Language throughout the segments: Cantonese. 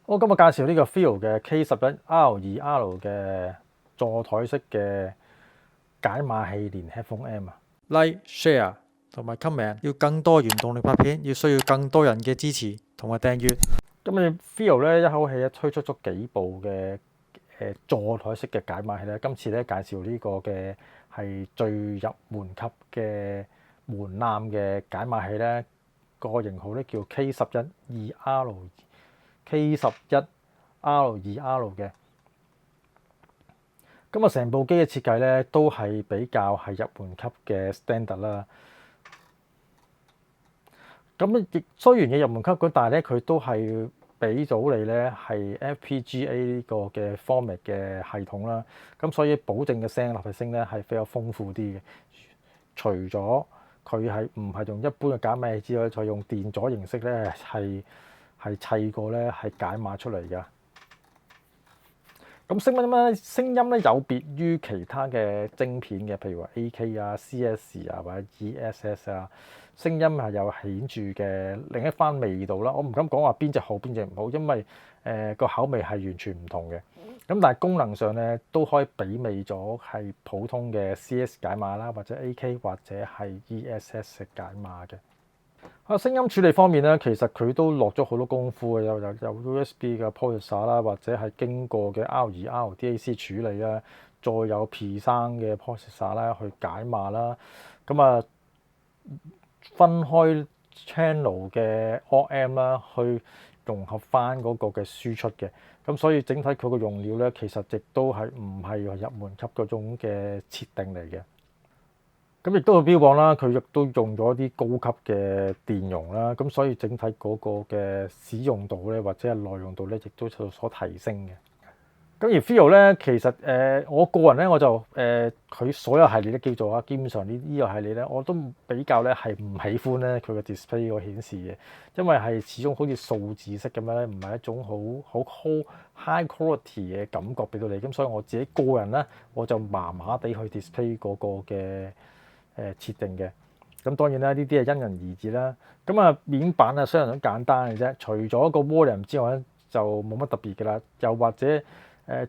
我今日介紹呢個 Feel 嘅 K11R2R 嘅座台式嘅解碼器連 headphone amp 啊。Like、share 同埋 comment， 要更多原動力拍片，要需要更多人嘅支持同埋訂閱。咁你 Feel 咧一口氣咧推出咗幾部嘅座台式嘅解碼器咧，今次咧介紹呢個嘅係最入門級嘅門檻嘅解碼器咧，個型號咧叫 K11R2R 嘅。咁啊，成部機嘅設計咧都係比較係入門級嘅 standard 啦。咁亦雖然嘅入門級，但係咧佢都係俾到你咧係 FPGA 呢個嘅 format 嘅系統啦。咁所以保證嘅聲立體聲咧係比較豐富啲嘅。除咗佢係唔係用一般嘅解碼器之外，再用電阻形式咧係砌過咧係解碼出嚟㗎。咁聲音咧有別於其他嘅晶片嘅，譬如話 AK 啊、CS 啊或者 ESS 啊，聲音係有顯著嘅另一番味道啦。我唔敢講話邊隻好邊隻唔好，因為個口味係完全唔同嘅。咁但係功能上咧都可以媲美咗係普通嘅 CS 解碼啦，或者 AK 或者係 ESS 解碼嘅。聲音處理方面咧，其實佢都落咗好多功夫嘅，有 USB 嘅 processor 啦，或者係經過嘅 R2R DAC 處理啦，再有 P3 嘅 processor 啦去解碼啦。咁啊，分開 channel 嘅 op amp 啦，去融合翻嗰個嘅輸出嘅。咁所以整體佢個用料咧，其實亦都係唔係入門級嗰種嘅設定嚟嘅。咁亦都係標榜啦，佢亦都用咗啲高級嘅電容啦，咁所以整體嗰個嘅使用度咧，或者係耐用度咧，亦都有所提升嘅。咁而 Feel 咧，其實我個人咧，我就佢所有系列都叫做啊，基本上呢個系列咧，我都比較咧係唔喜歡咧佢嘅 display 個顯示嘅，因為係始終好似數字式咁樣咧，唔係一種好 high quality 嘅感覺俾到你。咁所以我自己個人咧，我就麻麻地去 display 嗰個嘅設定嘅。咁當然啦，呢啲係因人而異啦。咁啊，面板啊，相當簡單嘅啫，除咗個 volume 之外咧，就冇乜特別嘅啦。又或者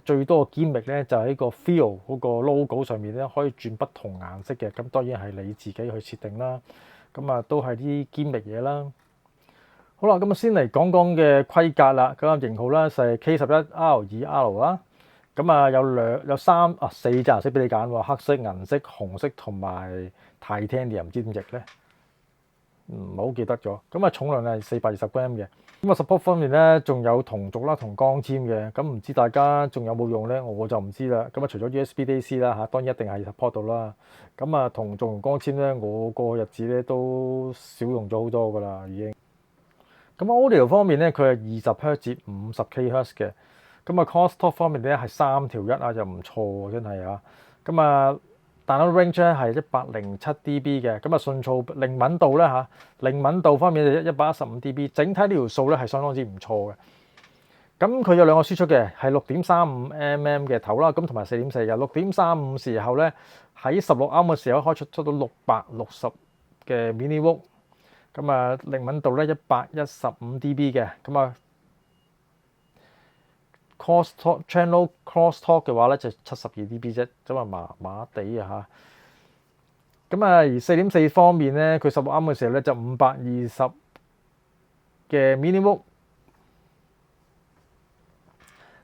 最多嘅 gimmick 咧，就喺個 Feel 嗰個 logo 上面咧，可以轉不同顏色嘅。咁當然係你自己去設定啦。咁啊，都係啲 gimmick 嘢啦。好啦，咁啊先嚟講講嘅規格啦。咁啊型號啦，就係 K11R2R 啦。咁啊有四隻顏色俾你揀喎，黑色、銀色、紅色同埋 Titanium，唔知點譯咧？唔好記得咗。咁啊重量係420g嘅。咁啊 support 方面咧，仲有銅軸啦同鋼籤嘅。咁唔知大家仲有冇用咧？我就唔知啦。咁啊除咗 USB DC 啦嚇，當然一定係 support 到啦。咁啊銅軸同鋼籤咧，我個日子咧都少用咗好多噶啦已經。咁 audio 方面咧，佢係20Hz 至50kHz 嘅。咁啊 crosstalk 方面咧係3條1啊，就唔錯喎，真係啊。咁啊，download range 咧係107dB 嘅。咁啊順噪靈敏度咧嚇，靈敏度方面就115dB，整體呢條數咧係相當之唔錯嘅。咁佢有兩個輸出嘅，係6.35mm 嘅頭啦，咁同埋4.4嘅。6.35時候咧喺16Ohm嘅時候可以出到660嘅 millivolt。咁啊靈敏度咧115dB 嘅。咁啊crosstalk channel crosstalk 嘅話咧就72dB 啫，咁啊麻麻地啊嚇。咁啊而4.4方面咧，佢16Ohm嘅時候咧就520嘅 millivolt。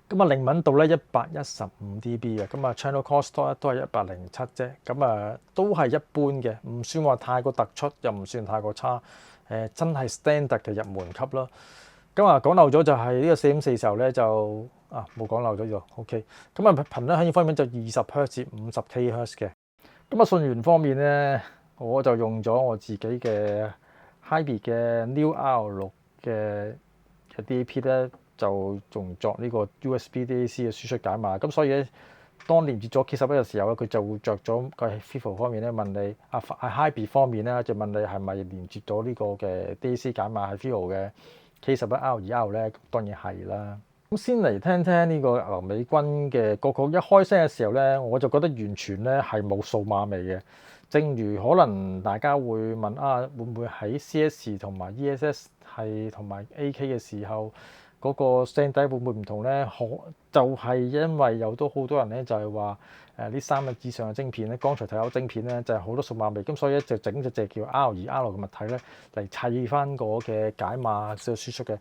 咁啊靈敏度咧115dB 嘅。咁啊 channel crosstalk 都係107啫。咁啊都係一般嘅，唔算話太過突出，又唔算太過差。真係 standard 嘅入門級咯。咁啊講漏咗就係呢個4.4時候咧就冇講漏咗呢個 OK。咁啊頻率響應方面就20Hz 至50kHz 嘅。咁啊信源方面咧，我就用咗我自己嘅 Hybrid 嘅 New R6嘅 DAP 咧，就用作呢個 USB DAC 嘅輸出解碼。咁所以咧，當連接咗 K11嘅時候咧，佢就會着咗佢 Vivo 方面咧問你Hybrid 方面咧就問你係咪連接咗呢個嘅 DAC 解碼係 Vivo 嘅 K11R2R 咧？當然係啦。咁先嚟聽聽呢個劉美君嘅歌曲，一開聲嘅時候咧，我就覺得完全咧係冇數碼味嘅。正如可能大家會問會唔會喺 CS 同埋 ESS 係同埋 AK 嘅時候，嗰個聲底會唔會唔同咧？就係因為有好多人咧就係話呢3個以上嘅晶片咧，剛才提到晶片咧就係好多數碼微，咁所以咧就整隻叫 R2R 嘅物體咧嚟砌翻個嘅解碼嘅輸出嘅。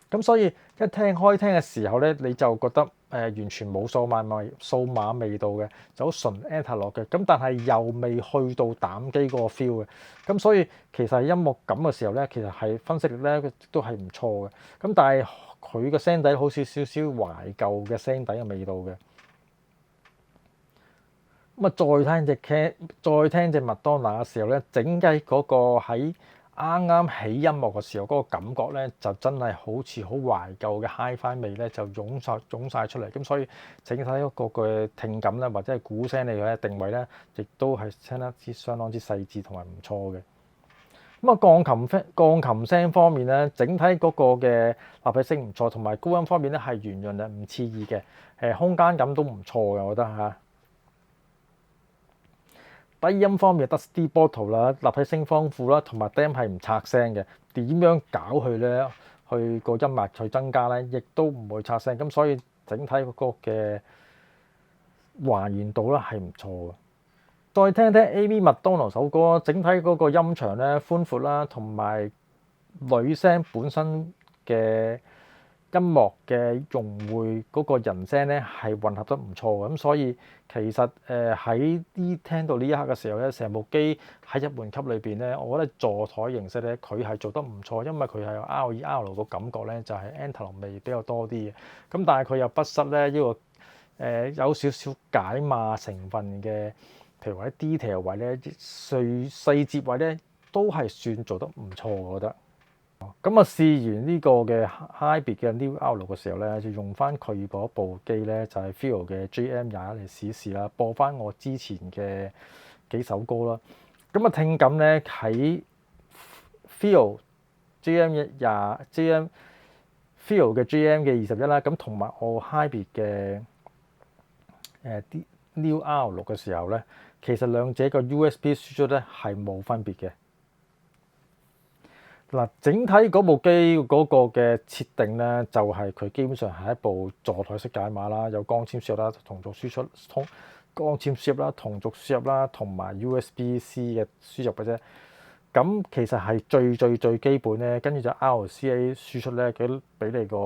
咁所以一開聽嘅時候咧，你就覺得完全冇數碼味道嘅，就好純 analog 嘅。咁但係又未去到膽機嗰個 feel 嘅。咁所以其實音樂感嘅時候咧，其實係分析力咧都係唔錯嘅。咁但係佢個聲底好似少少懷舊嘅聲底嘅味道嘅。咁再聽隻麥當娜嘅時候咧，整體嗰個喺啱啱起音樂嘅時候嗰個感覺咧，就真係好似好懷舊嘅 Hi-Fi 味咧，就湧晒出嚟。咁所以整體嗰個嘅聽感咧，或者係鼓聲嚟嘅定位咧，亦都係聽得相當之細緻同埋唔錯嘅。咁啊，鋼琴聲方面咧，整體嗰個嘅立體聲唔錯，同埋高音方面咧係圓潤嘅，唔刺耳嘅。空間感都唔錯嘅，我覺得嚇。低音方面，Dusty Bottle 啦，立體聲豐富啦，同埋低音係唔拆聲嘅。點樣搞佢咧？去個音壓去增加咧，亦都唔會拆聲。咁所以整體嗰個嘅還原度咧係唔錯嘅。再聽聽 Amy 麥當勞首歌，整體嗰個音場咧寬闊啦，同埋女聲本身嘅音樂嘅融匯嗰個人聲咧係混合得唔錯嘅。咁所以其實喺聽到呢一刻嘅時候咧，成部機喺入門級裏邊咧，我覺得座台形式咧佢係做得唔錯，因為佢係有 R2R 個感覺咧就係 analog 味比較多啲嘅。咁但係佢又不失咧呢個有少少解碼成分嘅。譬如話啲 detail 位咧、細節位咧，都係算做得唔錯，我覺得。咁啊，試完呢個嘅 Hybrid 嘅 New Outlook 嘅時候咧，就用翻佢嗰部機咧，就係 Feel 嘅 GM21嚟試啦，播翻我之前嘅幾首歌啦。咁啊，聽感咧喺 Feel Feel 嘅 GM 嘅21啦，咁同埋我 Hybrid 嘅啲 New Outlook 嘅時候咧，其實兩者個 USB 輸出咧係冇分別嘅。嗱，整體嗰部機嗰個嘅設定咧，就係佢基本上係一部座台式解碼啦，有光纖輸入啦、同軸輸出、光纖輸入啦、同軸輸入啦，同埋 USB-C 嘅輸入嘅啫。咁其實係最基本咧，跟住就 RCA 輸出咧，佢俾你個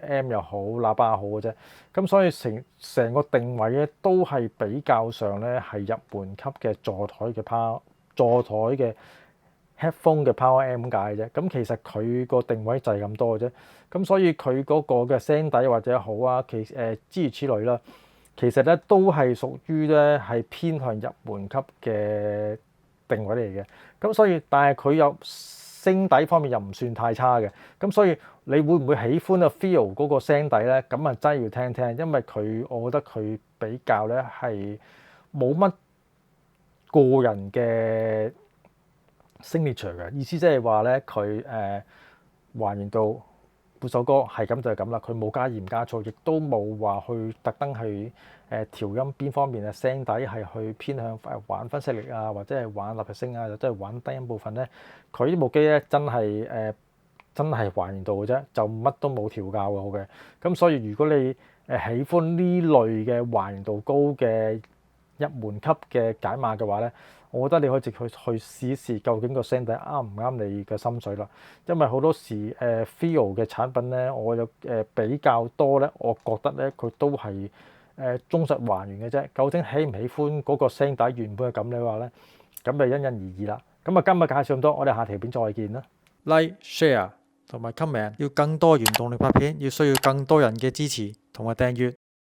M 又好，喇叭又好嘅啫。咁所以成個定位咧，都係比較上咧係入門級嘅座台嘅 headphone 嘅 Power Amp 解啫。咁其實佢個定位就係咁多嘅啫。咁所以佢嗰個嘅聲底或者好啊，諸如此類啦，其實咧都係屬於咧係偏向入門級嘅定位嚟嘅。咁所以但係佢有聲底方面又唔算太差嘅。咁所以你會唔會喜歡啊 Feel 嗰個聲底咧？咁啊真係要聽聽，因為我覺得佢比較咧係冇乜個人嘅 signature 嘅意思，即係話咧佢還原到每首歌係咁就係咁啦，佢冇加鹽加醋，亦都冇話去特登去調音邊方面嘅聲底係去偏向玩分析力啊，或者係玩立體聲啊，或者係玩低音部分咧。佢呢部機咧真係還原到嘅啫，就乜都冇調教嘅好嘅。咁所以如果你喜歡呢類嘅還原度高嘅入門級嘅解碼嘅話咧，我覺得你可以直去試試究竟個聲底啱唔啱你嘅心水啦。因為好多時Feel 嘅產品咧，我有比較多咧，我覺得咧佢都係忠實還原嘅啫。究竟喜唔喜歡嗰個聲底原本嘅咁嘅話咧，咁就因人而異啦。咁啊，今日介紹咁多，我哋下條片再見啦。Like、share 同埋 comment，要更多原動力拍片，要需要更多人嘅支持同埋訂閱。